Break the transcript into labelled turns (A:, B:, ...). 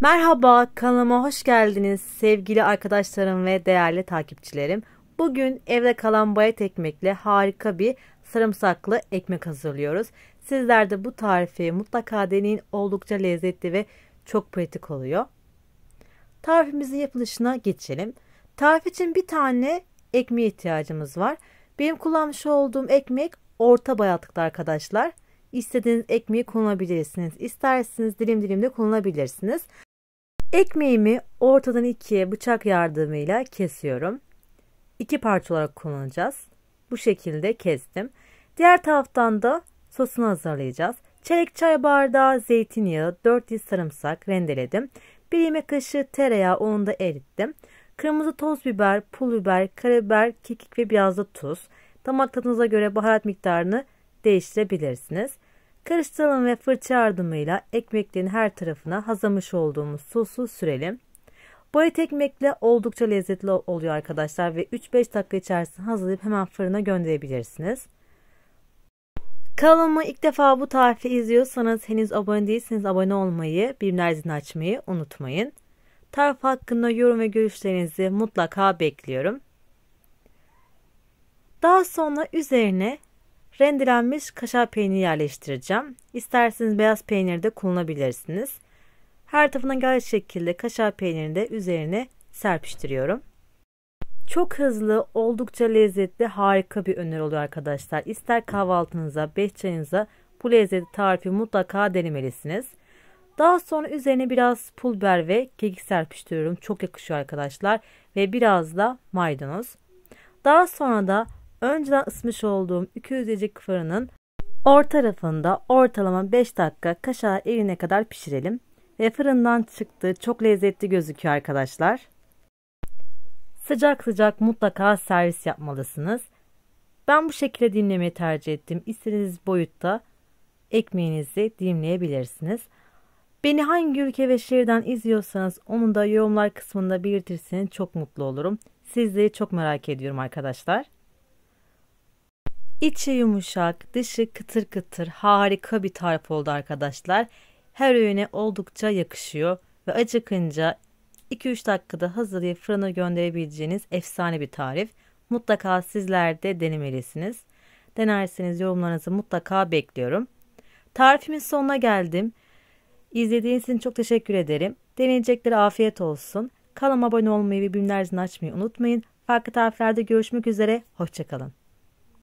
A: Merhaba, kanalıma hoş geldiniz sevgili arkadaşlarım ve değerli takipçilerim. Bugün evde kalan bayat ekmekle harika bir sarımsaklı ekmek hazırlıyoruz. Sizler de bu tarifi mutlaka deneyin, oldukça lezzetli ve çok pratik oluyor. Tarifimizin yapılışına geçelim. Tarif için bir tane ekmeğe ihtiyacımız var. Benim kullanmış olduğum ekmek orta bayatlıkta arkadaşlar. İstediğiniz ekmeği kullanabilirsiniz. İsterseniz dilim dilim de kullanabilirsiniz. Ekmeğimi ortadan ikiye bıçak yardımıyla kesiyorum. İki parça olarak kullanacağız. Bu şekilde kestim. Diğer taraftan da sosunu hazırlayacağız. Çeyrek çay bardağı zeytinyağı, 4 diş sarımsak rendeledim. 1 yemek kaşığı tereyağı, onu da erittim. Kırmızı toz biber, pul biber, karabiber, kekik ve biraz da tuz. Damak tadınıza göre baharat miktarını değiştirebilirsiniz. Karıştıralım ve fırça yardımıyla ekmeklerin her tarafına hazırlamış olduğumuz sosu sürelim. Bayat ekmekle oldukça lezzetli oluyor arkadaşlar ve 3-5 dakika içerisinde hazırlayıp hemen fırına gönderebilirsiniz. Kanalıma ilk defa bu tarifi izliyorsanız, henüz abone değilseniz abone olmayı, bildirim zilini açmayı unutmayın. Tarif hakkında yorum ve görüşlerinizi mutlaka bekliyorum. Daha sonra üzerine rendelenmiş kaşar peyniri yerleştireceğim. İsterseniz beyaz peynir de kullanabilirsiniz. Her tarafına gelecek şekilde kaşar peynirini de üzerine serpiştiriyorum. Çok hızlı, oldukça lezzetli, harika bir öneri oluyor arkadaşlar. İster kahvaltınıza, 5 çayınıza bu lezzetli tarifi mutlaka denemelisiniz. Daha sonra üzerine biraz pul biber ve kekik serpiştiriyorum. Çok yakışıyor arkadaşlar. Ve biraz da maydanoz. Daha sonra da önceden ısıtmış olduğum 200 derecelik fırının orta tarafında ortalama 5 dakika kaşar eriyene kadar pişirelim. Ve fırından çıktı, çok lezzetli gözüküyor arkadaşlar. Sıcak sıcak mutlaka servis yapmalısınız. Ben bu şekilde dilimlemeyi tercih ettim. İstediğiniz boyutta ekmeğinizi dilimleyebilirsiniz. Beni hangi ülke ve şehirden izliyorsanız onu da yorumlar kısmında belirtirseniz çok mutlu olurum. Sizleri çok merak ediyorum arkadaşlar. İçi yumuşak, dışı kıtır kıtır, harika bir tarif oldu arkadaşlar. Her öğüne oldukça yakışıyor ve acıkınca 2-3 dakikada hazırlayıp fırına gönderebileceğiniz efsane bir tarif. Mutlaka sizler de denemelisiniz. Denerseniz yorumlarınızı mutlaka bekliyorum. Tarifimin sonuna geldim. İzlediğiniz için çok teşekkür ederim. Deneyeceklere afiyet olsun. Kanalıma abone olmayı ve bildirim zilini açmayı unutmayın. Farklı tariflerde görüşmek üzere. Hoşça kalın.